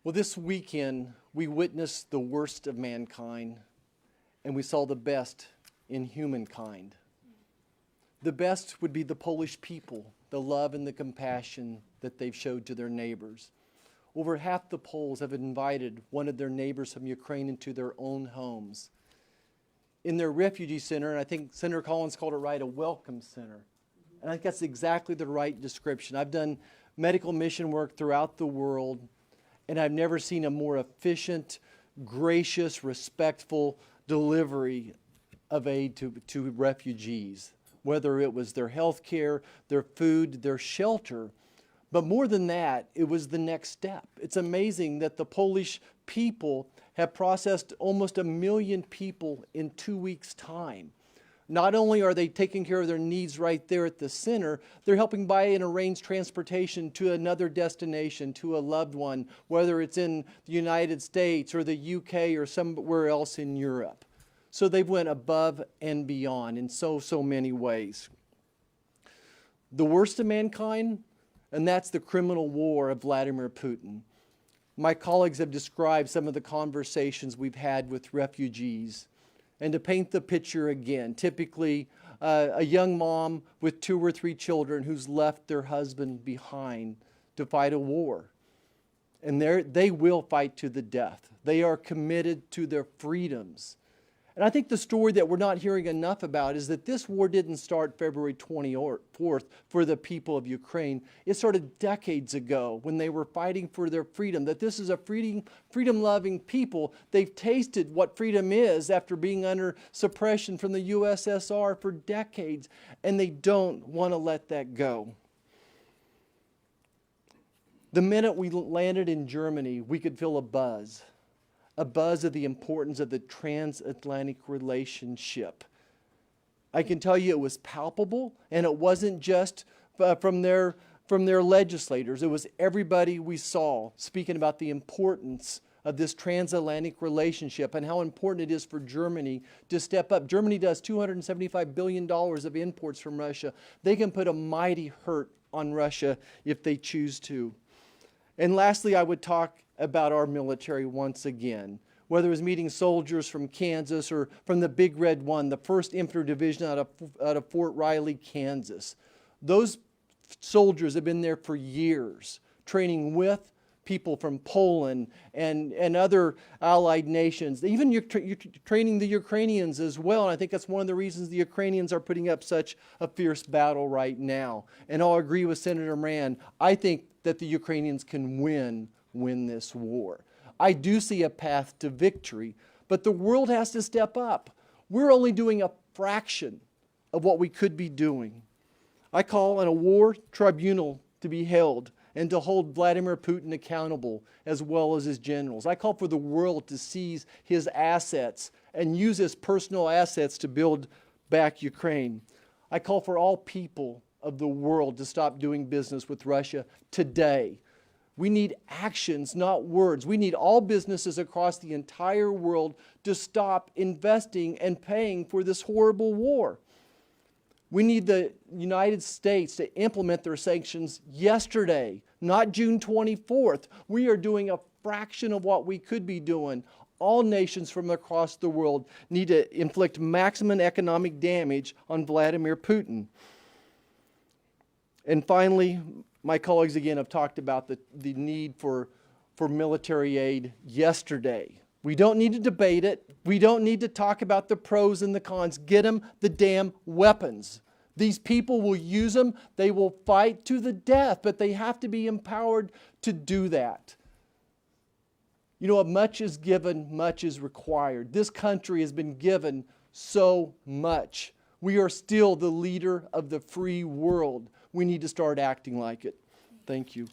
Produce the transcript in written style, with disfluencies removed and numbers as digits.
Well, this weekend, we witnessed the worst of mankind, and we saw the best in humankind. The best would be the Polish people, the love and the compassion that they've showed to their neighbors. Over half the Poles have invited one of their neighbors from Ukraine into their own homes. In their refugee center, and I think Senator Collins called it right, a welcome center. And I think that's exactly the right description. I've done medical mission work throughout the world, and I've never seen a more efficient, gracious, respectful delivery of aid to refugees, whether it was their health care, their food, their shelter. But more than that, it was the next step. It's amazing that the Polish people have processed almost 1 million people in 2 weeks' time. Not only are they taking care of their needs right there at the center, they're helping buy and arrange transportation to another destination, to a loved one, whether it's in the United States or the UK or somewhere else in Europe. So they've went above and beyond in so many ways. The worst of mankind, and that's the criminal war of Vladimir Putin. My colleagues have described some of the conversations we've had with refugees. And to paint the picture again, typically a young mom with 2 or 3 children who's left their husband behind to fight a war. And they will fight to the death. They are committed to their freedoms. And I think the story that we're not hearing enough about is that this war didn't start February 24th for the people of Ukraine. It started decades ago when they were fighting for their freedom, that this is a freedom-loving people. They've tasted what freedom is after being under suppression from the USSR for decades, and they don't want to let that go. The minute we landed in Germany, we could feel a buzz of the importance of the transatlantic relationship. I can tell you it was palpable, and it wasn't just from their legislators. It was everybody we saw speaking about the importance of this transatlantic relationship and how important it is for Germany to step up. Germany does $275 billion of imports from Russia. They can put a mighty hurt on Russia if they choose to. And lastly, I would talk about our military once again, whether it was meeting soldiers from Kansas or from the Big Red One, the 1st Infantry Division out of Fort Riley, Kansas. Those soldiers have been there for years, training with people from Poland and other allied nations. Even you're training the Ukrainians as well, and I think that's one of the reasons the Ukrainians are putting up such a fierce battle right now. And I'll agree with Senator Moran. I think that the Ukrainians can win this war. I do see a path to victory, but the world has to step up. We're only doing a fraction of what we could be doing. I call on a war tribunal to be held and to hold Vladimir Putin accountable as well as his generals. I call for the world to seize his assets and use his personal assets to build back Ukraine. I call for all people of the world to stop doing business with Russia today. We need actions, not words. We need all businesses across the entire world to stop investing and paying for this horrible war. We need the United States to implement their sanctions yesterday, not June 24th. We are doing a fraction of what we could be doing. All nations from across the world need to inflict maximum economic damage on Vladimir Putin. And finally, my colleagues again have talked about the need for military aid yesterday. We don't need to debate it. We don't need to talk about the pros and the cons. Get them the damn weapons. These people will use them. They will fight to the death, but they have to be empowered to do that. You know, much is given, much is required. This country has been given so much. We are still the leader of the free world. We need to start acting like it. Thank you.